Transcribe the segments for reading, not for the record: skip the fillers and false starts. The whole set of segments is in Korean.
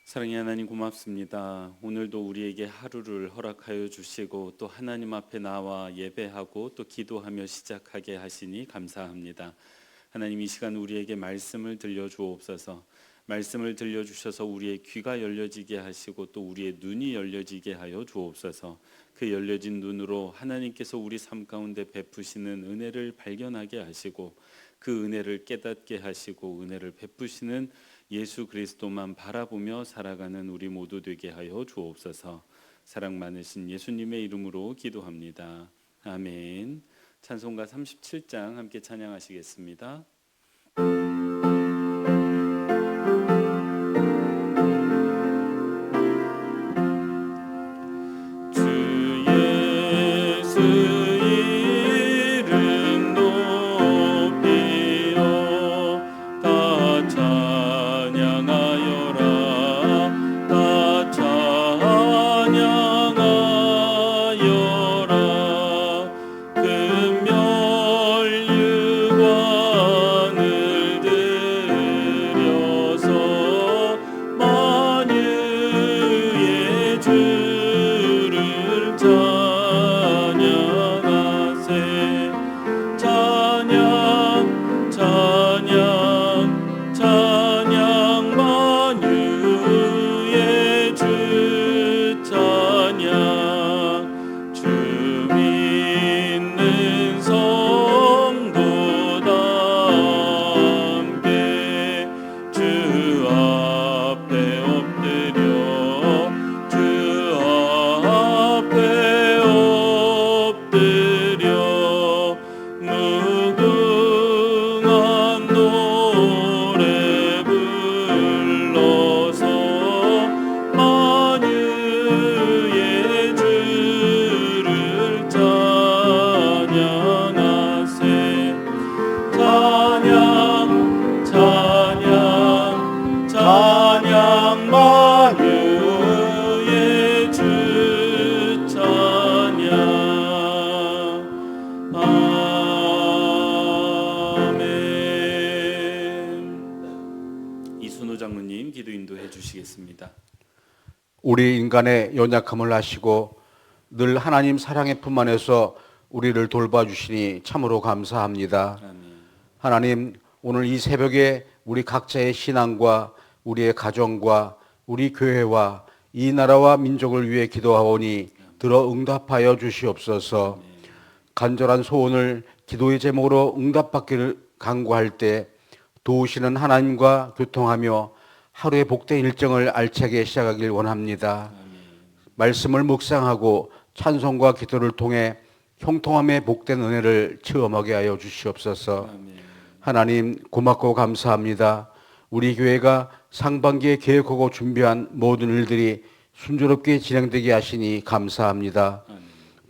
사랑의 하나님 고맙습니다. 오늘도 우리에게 하루를 허락하여 주시고 또 하나님 앞에 나와 예배하고 또 기도하며 시작하게 하시니 감사합니다. 하나님 이 시간 우리에게 말씀을 들려주옵소서. 말씀을 들려주셔서 우리의 귀가 열려지게 하시고 또 우리의 눈이 열려지게 하여 주옵소서. 그 열려진 눈으로 하나님께서 우리 삶 가운데 베푸시는 은혜를 발견하게 하시고 그 은혜를 깨닫게 하시고 은혜를 베푸시는 예수 그리스도만 바라보며 살아가는 우리 모두 되게 하여 주옵소서. 사랑 많으신 예수님의 이름으로 기도합니다. 아멘. 찬송가 37장 함께 찬양하시겠습니다. 우리 인간의 연약함을 아시고 늘 하나님 사랑의 품 안에서 우리를 돌봐주시니 참으로 감사합니다. 아멘. 하나님, 오늘 이 새벽에 우리 각자의 신앙과 우리의 가정과 우리 교회와 이 나라와 민족을 위해 기도하오니 들어 응답하여 주시옵소서. 간절한 소원을 기도의 제목으로 응답받기를 간구할 때 도우시는 하나님과 교통하며 하루의 복된 일정을 알차게 시작하길 원합니다. 말씀을 묵상하고 찬송과 기도를 통해 형통함의 복된 은혜를 체험하게 하여 주시옵소서. 하나님 고맙고 감사합니다. 우리 교회가 상반기에 계획하고 준비한 모든 일들이 순조롭게 진행되게 하시니 감사합니다.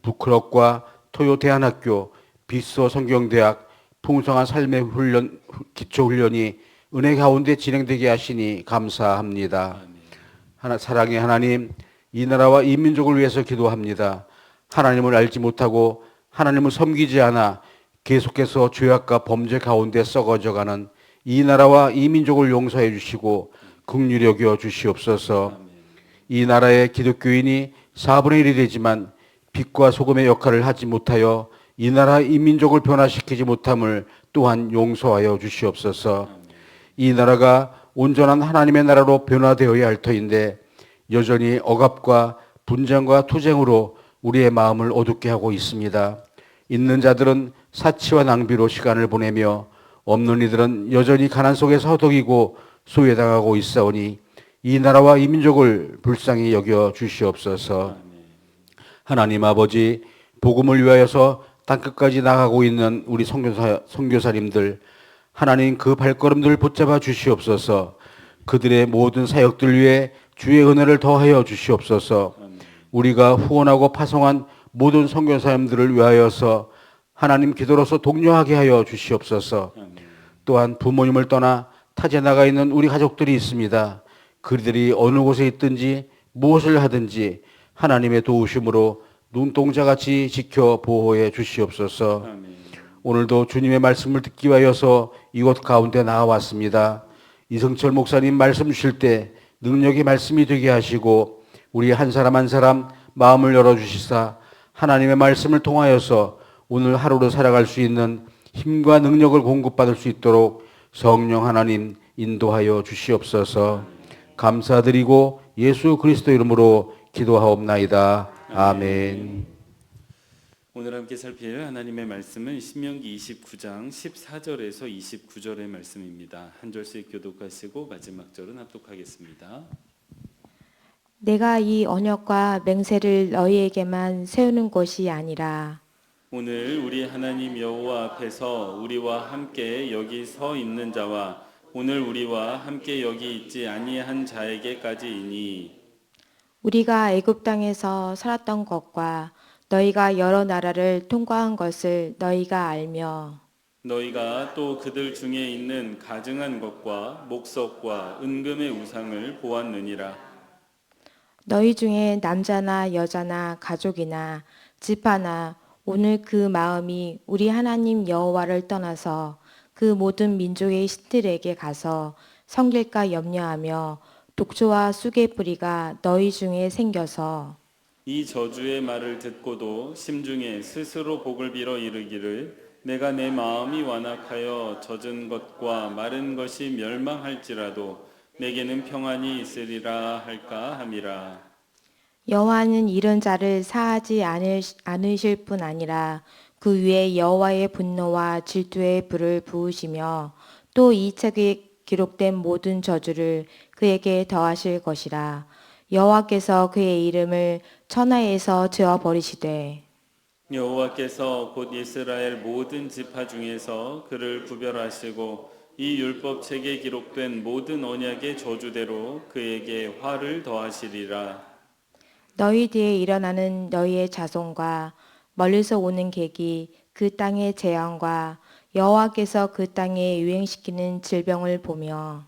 북클럽과 토요대안학교, 빗소 성경대학, 풍성한 삶의 훈련, 기초훈련이 은혜 가운데 진행되게 하시니 감사합니다. 사랑의 하나님, 이 나라와 이 민족을 위해서 기도합니다. 하나님을 알지 못하고 하나님을 섬기지 않아 계속해서 죄악과 범죄 가운데 썩어져가는 이 나라와 이 민족을 용서해 주시고 긍휼히 여겨 주시옵소서. 이 나라의 기독교인이 4분의 1이 되지만 빛과 소금의 역할을 하지 못하여 이 나라 이 민족을 변화시키지 못함을 또한 용서하여 주시옵소서. 이 나라가 온전한 하나님의 나라로 변화되어야 할 터인데 여전히 억압과 분쟁과 투쟁으로 우리의 마음을 어둡게 하고 있습니다. 있는 자들은 사치와 낭비로 시간을 보내며 없는 이들은 여전히 가난 속에서 허덕이고 소외당하고 있사오니 이 나라와 이 민족을 불쌍히 여겨 주시옵소서. 하나님 아버지, 복음을 위하여서 땅끝까지 나가고 있는 우리 선교사님들, 하나님 그 발걸음들을 붙잡아 주시옵소서. 그들의 모든 사역들 위해 주의 은혜를 더하여 주시옵소서. 우리가 후원하고 파송한 모든 선교사님들을 위하여서 하나님 기도로서 독려하게 하여 주시옵소서. 또한 부모님을 떠나 타지에 나가 있는 우리 가족들이 있습니다. 그들이 어느 곳에 있든지 무엇을 하든지 하나님의 도우심으로 눈동자같이 지켜 보호해 주시옵소서. 오늘도 주님의 말씀을 듣기 위하여서 이곳 가운데 나와왔습니다. 이성철 목사님 말씀 주실 때 능력의 말씀이 되게 하시고 우리 한 사람 한 사람 마음을 열어주시사 하나님의 말씀을 통하여서 오늘 하루를 살아갈 수 있는 힘과 능력을 공급받을 수 있도록 성령 하나님 인도하여 주시옵소서. 감사드리고 예수 그리스도 이름으로 기도하옵나이다. 아멘. 오늘 함께 살필 하나님의 말씀은 신명기 29장 14절에서 29절의 말씀입니다. 한 절씩 교독하시고 마지막 절은 합독하겠습니다. 내가 이 언약과 맹세를 너희에게만 세우는 것이 아니라 오늘 우리 하나님 여호와 앞에서 우리와 함께 여기 서 있는 자와 오늘 우리와 함께 여기 있지 아니한 자에게까지이니 우리가 애굽 땅에서 살았던 것과 너희가 여러 나라를 통과한 것을 너희가 알며 너희가 또 그들 중에 있는 가증한 것과 목석과 은금의 우상을 보았느니라. 너희 중에 남자나 여자나 가족이나 집 하나 오늘 그 마음이 우리 하나님 여호와를 떠나서 그 모든 민족의 신들에게 가서 섬길까 염려하며 독초와 쑥의 뿌리가 너희 중에 생겨서 이 저주의 말을 듣고도 심중에 스스로 복을 빌어 이르기를 내가 내 마음이 완악하여 젖은 것과 마른 것이 멸망할지라도 내게는 평안이 있으리라 할까 함이라. 여호와는 이런 자를 사하지 않으실 뿐 아니라 그 위에 여호와의 분노와 질투의 불을 부으시며 또 이 책에 기록된 모든 저주를 그에게 더하실 것이라. 여호와께서 그의 이름을 천하에서 지워 버리시되 여호와께서 곧 이스라엘 모든 지파 중에서 그를 구별하시고 이 율법책에 기록된 모든 언약의 저주대로 그에게 화를 더하시리라. 너희 뒤에 일어나는 너희의 자손과 멀리서 오는 객이 그 땅의 재앙과 여호와께서 그 땅에 유행시키는 질병을 보며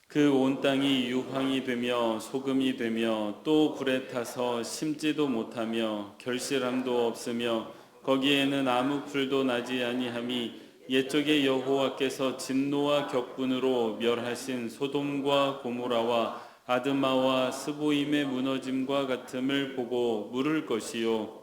그 온 땅이 유황이 되며 소금이 되며 또 불에 타서 심지도 못하며 결실함도 없으며 거기에는 아무 풀도 나지 아니함이 옛적에 여호와께서 진노와 격분으로 멸하신 소돔과 고모라와 아드마와 스보임의 무너짐과 같음을 보고 물을 것이요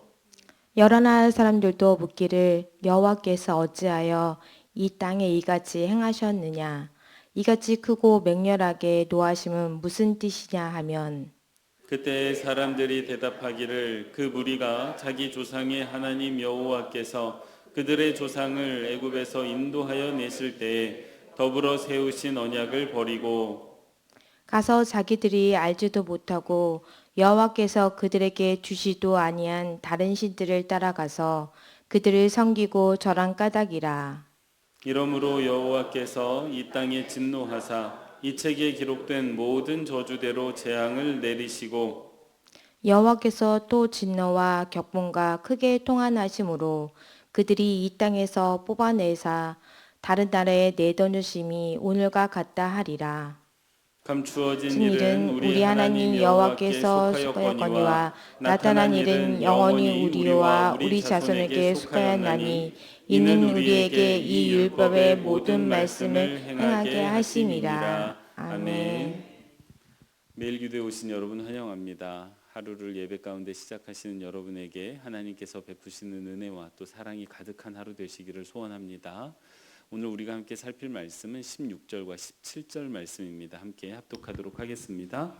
여러 나라 사람들도 묻기를 여호와께서 어찌하여 이 땅에 이같이 행하셨느냐 이같이 크고 맹렬하게 노하심은 무슨 뜻이냐 하면 그때 사람들이 대답하기를 그 무리가 자기 조상의 하나님 여호와께서 그들의 조상을 애굽에서 인도하여 내실 때에 더불어 세우신 언약을 버리고 가서 자기들이 알지도 못하고 여호와께서 그들에게 주시도 아니한 다른 신들을 따라가서 그들을 섬기고 절한 까닭이라. 이러므로 여호와께서 이 땅에 진노하사 이 책에 기록된 모든 저주대로 재앙을 내리시고 여호와께서 또 진노와 격분과 크게 통한하심으로 그들이 이 땅에서 뽑아내사 다른 나라에 내던지심이 오늘과 같다 하리라. 감추어진 일은 우리 하나님 여호와께서 속하였거니와 나타난 일은 영원히 우리와 우리 자손에게 속하였나니 이는 우리에게 이 율법의 모든 말씀을 행하게 하심이라. 아멘. 매일 기도에 오신 여러분 환영합니다. 하루를 예배 가운데 시작하시는 여러분에게 하나님께서 베푸시는 은혜와 또 사랑이 가득한 하루 되시기를 소원합니다. 오늘 우리가 함께 살필 말씀은 16절과 17절 말씀입니다. 함께 합독하도록 하겠습니다.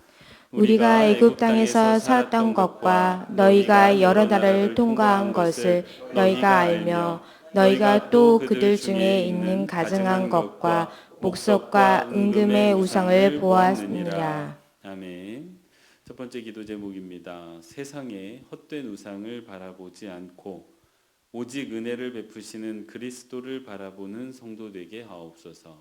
우리가 애굽 땅에서 살았던 것과 너희가 여러 나라를 통과한 것을 너희가 알며 너희가 또 그들 중에 있는 가증한 것과 목석과 은금의 우상을 보았느니라. 아멘. 첫 번째 기도 제목입니다. 세상의 헛된 우상을 바라보지 않고 오직 은혜를 베푸시는 그리스도를 바라보는 성도 되게 하옵소서.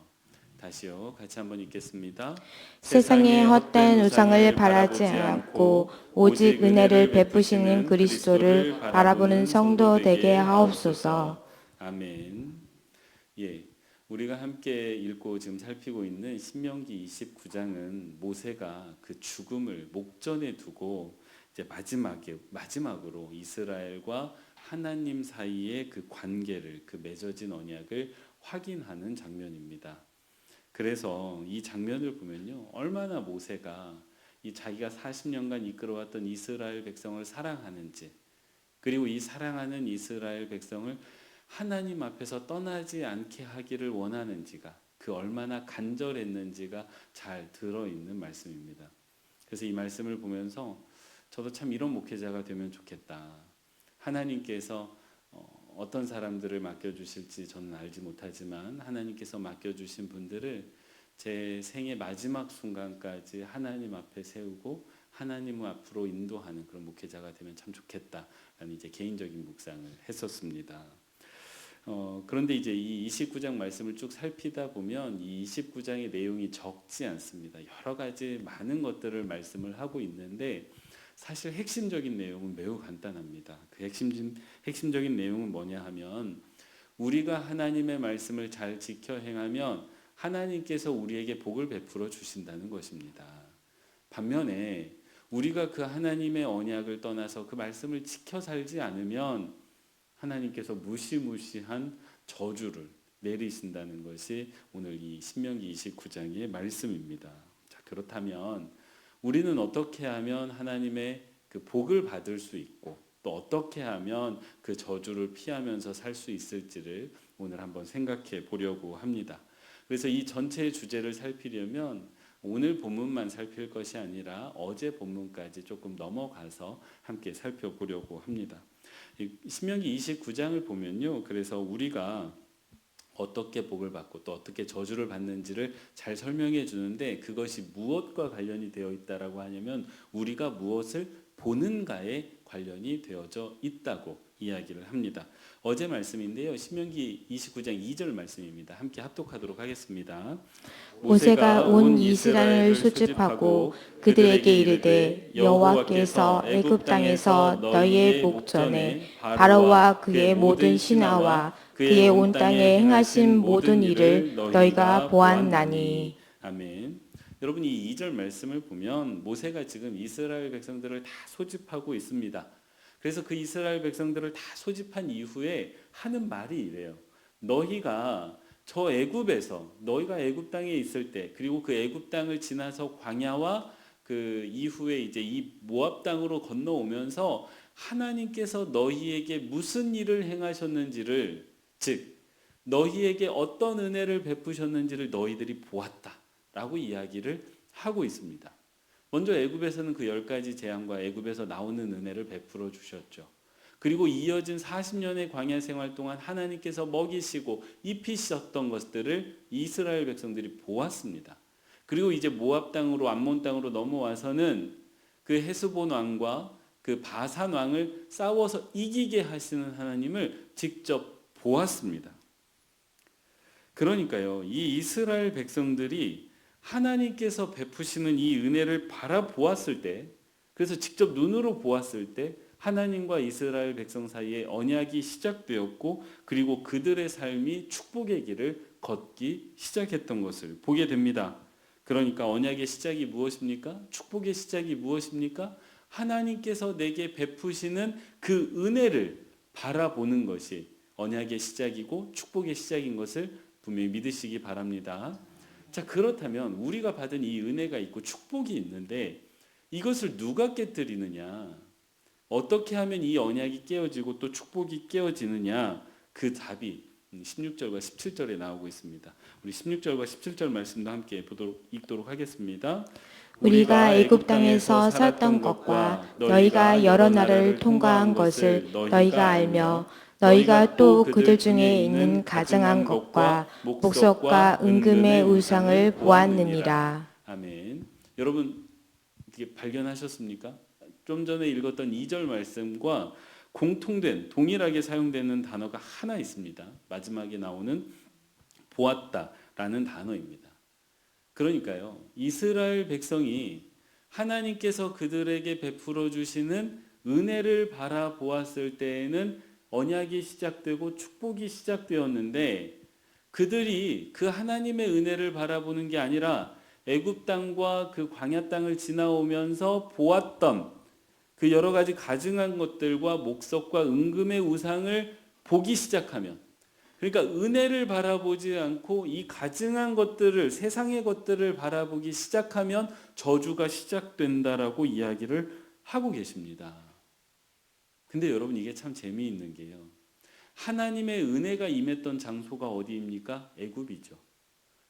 다시요. 같이 한번 읽겠습니다. 세상의 헛된 우상을 바라지 않고 오직 은혜를 베푸시는 그리스도를 바라보는 성도 되게 하옵소서. 아멘. 예. 우리가 함께 읽고 지금 살피고 있는 신명기 29장은 모세가 그 죽음을 목전에 두고 이제 마지막으로 이스라엘과 하나님 사이의 그 관계를 그 맺어진 언약을 확인하는 장면입니다. 그래서 이 장면을 보면요, 얼마나 모세가 이 자기가 40년간 이끌어왔던 이스라엘 백성을 사랑하는지, 그리고 이 사랑하는 이스라엘 백성을 하나님 앞에서 떠나지 않게 하기를 원하는지가, 그 얼마나 간절했는지가 잘 들어있는 말씀입니다. 그래서 이 말씀을 보면서 저도 참 이런 목회자가 되면 좋겠다. 하나님께서 어떤 사람들을 맡겨주실지 저는 알지 못하지만 하나님께서 맡겨주신 분들을 제 생의 마지막 순간까지 하나님 앞에 세우고 하나님 앞으로 인도하는 그런 목회자가 되면 참 좋겠다라는 이제 개인적인 묵상을 했었습니다. 그런데 이제 이 29장 말씀을 쭉 살피다 보면 이 29장의 내용이 적지 않습니다. 여러 가지 많은 것들을 말씀을 하고 있는데 사실 핵심적인 내용은 매우 간단합니다. 그 핵심적인 내용은 뭐냐 하면 우리가 하나님의 말씀을 잘 지켜 행하면 하나님께서 우리에게 복을 베풀어 주신다는 것입니다. 반면에 우리가 그 하나님의 언약을 떠나서 그 말씀을 지켜 살지 않으면 하나님께서 무시무시한 저주를 내리신다는 것이 오늘 이 신명기 29장의 말씀입니다. 자, 그렇다면 우리는 어떻게 하면 하나님의 그 복을 받을 수 있고 또 어떻게 하면 그 저주를 피하면서 살 수 있을지를 오늘 한번 생각해 보려고 합니다. 그래서 이 전체의 주제를 살피려면 오늘 본문만 살필 것이 아니라 어제 본문까지 조금 넘어가서 함께 살펴보려고 합니다. 신명기 29장을 보면요, 그래서 우리가 어떻게 복을 받고 또 어떻게 저주를 받는지를 잘 설명해 주는데 그것이 무엇과 관련이 되어 있다라고 하냐면 우리가 무엇을 보는가에 관련이 되어져 있다고 이야기를 합니다. 어제 말씀인데요, 신명기 29장 2절 말씀입니다. 함께 합독하도록 하겠습니다. 모세가 온 이스라엘을 소집하고 그들에게 이르되 여호와께서 애굽 땅에서 너희의 목전에 바로와 그의 모든 신하와 그의 온 땅에 행하신 모든 일을 너희가 보았나니. 아멘. 여러분 이 2절 말씀을 보면 모세가 지금 이스라엘 백성들을 다 소집하고 있습니다. 그래서 그 이스라엘 백성들을 다 소집한 이후에 하는 말이 이래요. 너희가 저 애굽에서 너희가 애굽 땅에 있을 때 그리고 그 애굽 땅을 지나서 광야와 그 이후에 이제 이 모압 땅으로 건너오면서 하나님께서 너희에게 무슨 일을 행하셨는지를, 즉 너희에게 어떤 은혜를 베푸셨는지를 너희들이 보았다라고 이야기를 하고 있습니다. 먼저 애굽에서는 그 10가지 재앙과 애굽에서 나오는 은혜를 베풀어 주셨죠. 그리고 이어진 40년의 광야 생활 동안 하나님께서 먹이시고 입히셨던 것들을 이스라엘 백성들이 보았습니다. 그리고 이제 모압 땅으로 암몬 땅으로 넘어와서는 그 헤스본 왕과 그 바산 왕을 싸워서 이기게 하시는 하나님을 직접 보았습니다. 그러니까요, 이 이스라엘 백성들이 하나님께서 베푸시는 이 은혜를 바라보았을 때, 그래서 직접 눈으로 보았을 때 하나님과 이스라엘 백성 사이에 언약이 시작되었고 그리고 그들의 삶이 축복의 길을 걷기 시작했던 것을 보게 됩니다. 그러니까 언약의 시작이 무엇입니까? 축복의 시작이 무엇입니까? 하나님께서 내게 베푸시는 그 은혜를 바라보는 것이 언약의 시작이고 축복의 시작인 것을 분명히 믿으시기 바랍니다. 자, 그렇다면 우리가 받은 이 은혜가 있고 축복이 있는데 이것을 누가 깨뜨리느냐? 어떻게 하면 이 언약이 깨어지고 또 축복이 깨어지느냐? 그 답이 16절과 17절에 나오고 있습니다. 우리 16절과 17절 말씀도 함께 읽도록 하겠습니다. 우리가 애굽 땅에서 살았던 것과 너희가 여러 나라를 통과한 것을 너희가 알며 너희가 또 그들 중에 있는 가증한 것과 목석과 은금의 우상을 보았느니라. 아멘. 여러분 이게 발견하셨습니까? 좀 전에 읽었던 2절 말씀과 공통된 동일하게 사용되는 단어가 하나 있습니다. 마지막에 나오는 보았다라는 단어입니다. 그러니까요, 이스라엘 백성이 하나님께서 그들에게 베풀어 주시는 은혜를 바라보았을 때에는 언약이 시작되고 축복이 시작되었는데 그들이 그 하나님의 은혜를 바라보는 게 아니라 애굽 땅과 그 광야 땅을 지나오면서 보았던 그 여러 가지 가증한 것들과 목석과 은금의 우상을 보기 시작하면, 그러니까 은혜를 바라보지 않고 이 가증한 것들을, 세상의 것들을 바라보기 시작하면 저주가 시작된다라고 이야기를 하고 계십니다. 근데 여러분, 이게 참 재미있는 게요, 하나님의 은혜가 임했던 장소가 어디입니까? 애굽이죠.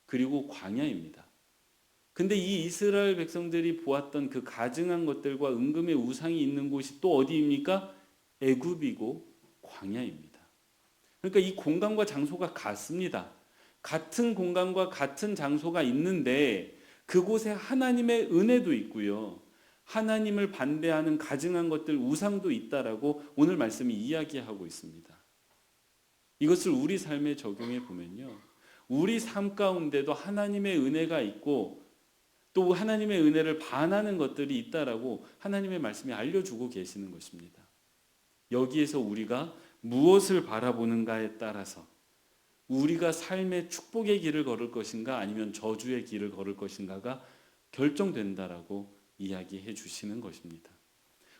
그리고 광야입니다. 근데 이 이스라엘 백성들이 보았던 그 가증한 것들과 은금의 우상이 있는 곳이 또 어디입니까? 애굽이고 광야입니다. 그러니까 이 공간과 장소가 같습니다. 같은 공간과 같은 장소가 있는데 그곳에 하나님의 은혜도 있고요, 하나님을 반대하는 가증한 것들, 우상도 있다라고 오늘 말씀이 이야기하고 있습니다. 이것을 우리 삶에 적용해 보면요, 우리 삶 가운데도 하나님의 은혜가 있고 또 하나님의 은혜를 반하는 것들이 있다라고 하나님의 말씀이 알려주고 계시는 것입니다. 여기에서 우리가 무엇을 바라보는가에 따라서 우리가 삶의 축복의 길을 걸을 것인가 아니면 저주의 길을 걸을 것인가가 결정된다라고 이야기해 주시는 것입니다.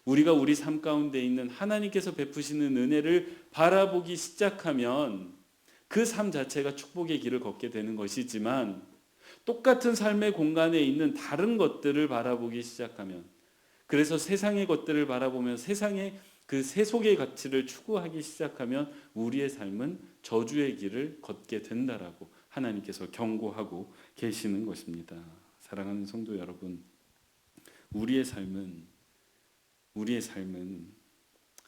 우리가 우리 삶 가운데 있는 하나님께서 베푸시는 은혜를 바라보기 시작하면 그 삶 자체가 축복의 길을 걷게 되는 것이지만, 똑같은 삶의 공간에 있는 다른 것들을 바라보기 시작하면, 그래서 세상의 것들을 바라보면 세상의 그 세속의 가치를 추구하기 시작하면 우리의 삶은 저주의 길을 걷게 된다라고 하나님께서 경고하고 계시는 것입니다. 사랑하는 성도 여러분, 우리의 삶은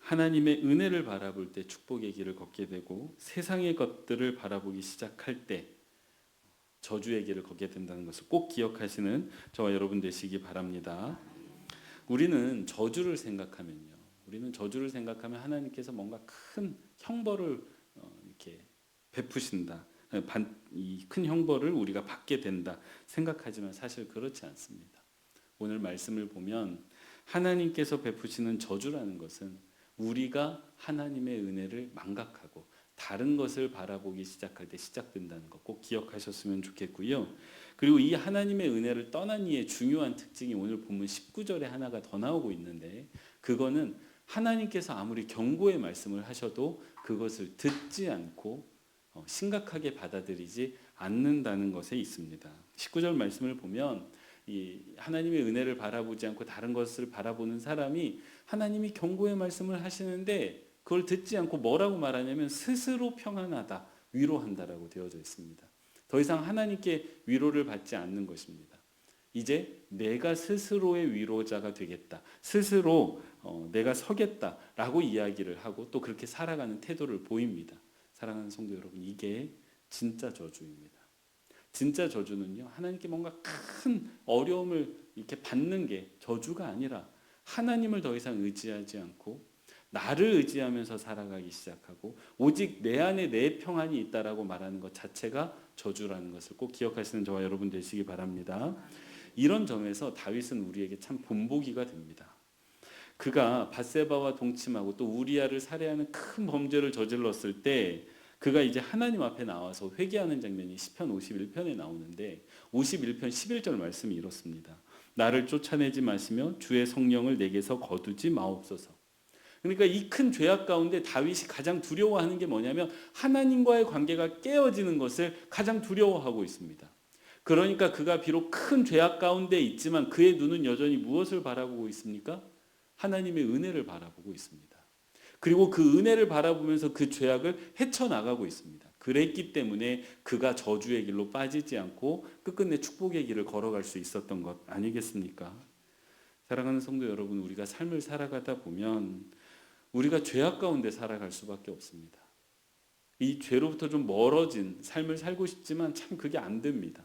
하나님의 은혜를 바라볼 때 축복의 길을 걷게 되고, 세상의 것들을 바라보기 시작할 때 저주의 길을 걷게 된다는 것을 꼭 기억하시는 저와 여러분 되시기 바랍니다. 우리는 저주를 생각하면 하나님께서 뭔가 큰 형벌을 이렇게 베푸신다, 이 큰 형벌을 우리가 받게 된다 생각하지만 사실 그렇지 않습니다. 오늘 말씀을 보면 하나님께서 베푸시는 저주라는 것은 우리가 하나님의 은혜를 망각하고 다른 것을 바라보기 시작할 때 시작된다는 것 꼭 기억하셨으면 좋겠고요. 그리고 이 하나님의 은혜를 떠난 이의 중요한 특징이 오늘 본문 19절에 하나가 더 나오고 있는데, 그거는 하나님께서 아무리 경고의 말씀을 하셔도 그것을 듣지 않고 심각하게 받아들이지 않는다는 것에 있습니다. 19절 말씀을 보면 이 하나님의 은혜를 바라보지 않고 다른 것을 바라보는 사람이 하나님이 경고의 말씀을 하시는데 그걸 듣지 않고 뭐라고 말하냐면 스스로 평안하다, 위로한다라고 되어져 있습니다. 더 이상 하나님께 위로를 받지 않는 것입니다. 이제 내가 스스로의 위로자가 되겠다, 스스로 내가 서겠다라고 이야기를 하고 또 그렇게 살아가는 태도를 보입니다. 사랑하는 성도 여러분, 이게 진짜 저주입니다. 진짜 저주는요, 하나님께 뭔가 큰 어려움을 이렇게 받는 게 저주가 아니라 하나님을 더 이상 의지하지 않고 나를 의지하면서 살아가기 시작하고 오직 내 안에 내 평안이 있다라고 말하는 것 자체가 저주라는 것을 꼭 기억하시는 저와 여러분 되시기 바랍니다. 이런 점에서 다윗은 우리에게 참 본보기가 됩니다. 그가 밧세바와 동침하고 또 우리아를 살해하는 큰 범죄를 저질렀을 때 그가 이제 하나님 앞에 나와서 회개하는 장면이 시편 51편에 나오는데 51편 11절 말씀이 이렇습니다. 나를 쫓아내지 마시며 주의 성령을 내게서 거두지 마옵소서. 그러니까 이 큰 죄악 가운데 다윗이 가장 두려워하는 게 뭐냐면 하나님과의 관계가 깨어지는 것을 가장 두려워하고 있습니다. 그러니까 그가 비록 큰 죄악 가운데 있지만 그의 눈은 여전히 무엇을 바라보고 있습니까? 하나님의 은혜를 바라보고 있습니다. 그리고 그 은혜를 바라보면서 그 죄악을 헤쳐나가고 있습니다. 그랬기 때문에 그가 저주의 길로 빠지지 않고 끝끝내 축복의 길을 걸어갈 수 있었던 것 아니겠습니까? 사랑하는 성도 여러분, 우리가 삶을 살아가다 보면 우리가 죄악 가운데 살아갈 수밖에 없습니다. 이 죄로부터 좀 멀어진 삶을 살고 싶지만 참 그게 안 됩니다.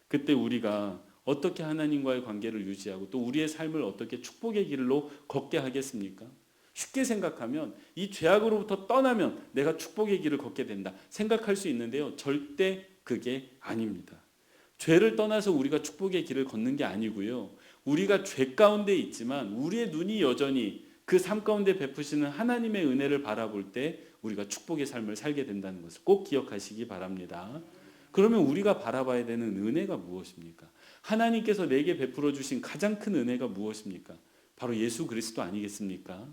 그때 우리가 어떻게 하나님과의 관계를 유지하고 또 우리의 삶을 어떻게 축복의 길로 걷게 하겠습니까? 쉽게 생각하면 이 죄악으로부터 떠나면 내가 축복의 길을 걷게 된다 생각할 수 있는데요, 절대 그게 아닙니다. 죄를 떠나서 우리가 축복의 길을 걷는 게 아니고요, 우리가 죄 가운데 있지만 우리의 눈이 여전히 그 삶 가운데 베푸시는 하나님의 은혜를 바라볼 때 우리가 축복의 삶을 살게 된다는 것을 꼭 기억하시기 바랍니다. 그러면 우리가 바라봐야 되는 은혜가 무엇입니까? 하나님께서 내게 베풀어 주신 가장 큰 은혜가 무엇입니까? 바로 예수 그리스도 아니겠습니까?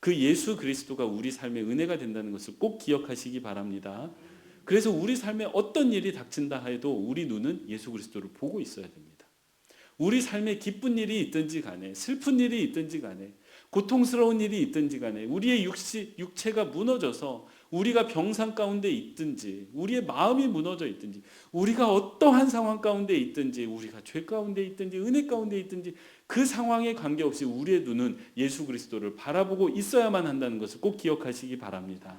그 예수 그리스도가 우리 삶의 은혜가 된다는 것을 꼭 기억하시기 바랍니다. 그래서 우리 삶에 어떤 일이 닥친다 해도 우리 눈은 예수 그리스도를 보고 있어야 됩니다. 우리 삶에 기쁜 일이 있든지 간에 슬픈 일이 있든지 간에 고통스러운 일이 있든지 간에 우리의 육체가 무너져서 우리가 병상 가운데 있든지 우리의 마음이 무너져 있든지 우리가 어떠한 상황 가운데 있든지 우리가 죄 가운데 있든지 은혜 가운데 있든지 그 상황에 관계없이 우리의 눈은 예수 그리스도를 바라보고 있어야만 한다는 것을 꼭 기억하시기 바랍니다.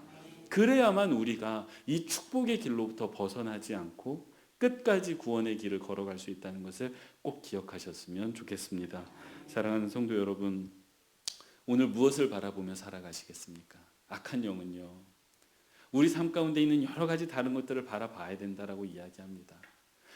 그래야만 우리가 이 축복의 길로부터 벗어나지 않고 끝까지 구원의 길을 걸어갈 수 있다는 것을 꼭 기억하셨으면 좋겠습니다. 사랑하는 성도 여러분, 오늘 무엇을 바라보며 살아가시겠습니까? 악한 영은요, 우리 삶 가운데 있는 여러 가지 다른 것들을 바라봐야 된다라고 이야기합니다.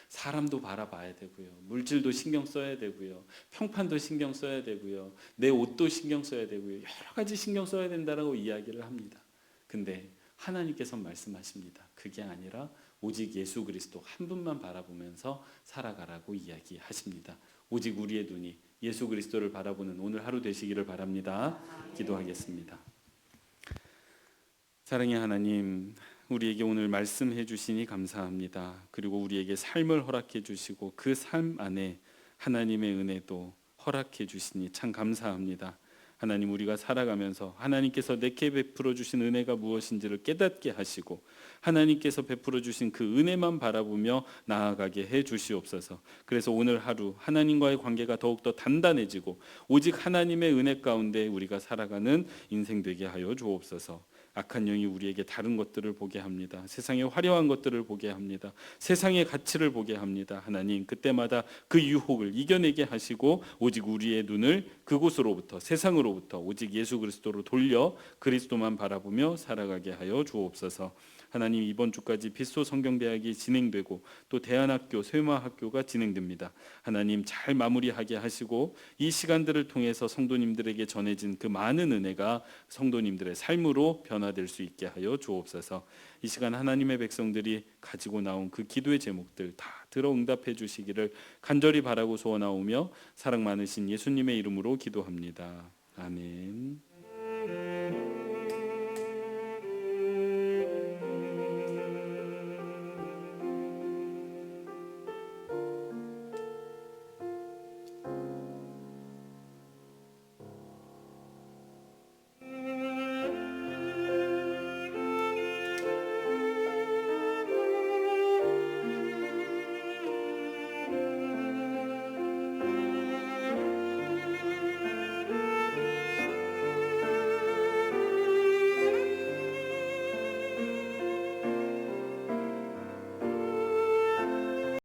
사람도 바라봐야 되고요, 물질도 신경 써야 되고요, 평판도 신경 써야 되고요, 내 옷도 신경 써야 되고요, 여러 가지 신경 써야 된다라고 이야기를 합니다. 근데 하나님께서 말씀하십니다. 그게 아니라 오직 예수 그리스도 한 분만 바라보면서 살아가라고 이야기하십니다. 오직 우리의 눈이 예수 그리스도를 바라보는 오늘 하루 되시기를 바랍니다. 기도하겠습니다. 사랑의 하나님, 우리에게 오늘 말씀해 주시니 감사합니다. 그리고 우리에게 삶을 허락해 주시고 그 삶 안에 하나님의 은혜도 허락해 주시니 참 감사합니다. 하나님, 우리가 살아가면서 하나님께서 내게 베풀어 주신 은혜가 무엇인지를 깨닫게 하시고 하나님께서 베풀어 주신 그 은혜만 바라보며 나아가게 해 주시옵소서. 그래서 오늘 하루 하나님과의 관계가 더욱더 단단해지고 오직 하나님의 은혜 가운데 우리가 살아가는 인생 되게 하여 주옵소서. 악한 영이 우리에게 다른 것들을 보게 합니다. 세상의 화려한 것들을 보게 합니다. 세상의 가치를 보게 합니다. 하나님, 그때마다 그 유혹을 이겨내게 하시고 오직 우리의 눈을 그곳으로부터, 세상으로부터 오직 예수 그리스도로 돌려 그리스도만 바라보며 살아가게 하여 주옵소서. 하나님, 이번 주까지 빗소 성경대학이 진행되고 또 대안학교, 쇠마학교가 진행됩니다. 하나님, 잘 마무리하게 하시고 이 시간들을 통해서 성도님들에게 전해진 그 많은 은혜가 성도님들의 삶으로 변화될 수 있게 하여 주옵소서. 이 시간 하나님의 백성들이 가지고 나온 그 기도의 제목들 다 들어 응답해 주시기를 간절히 바라고 소원하오며 사랑 많으신 예수님의 이름으로 기도합니다. 아멘.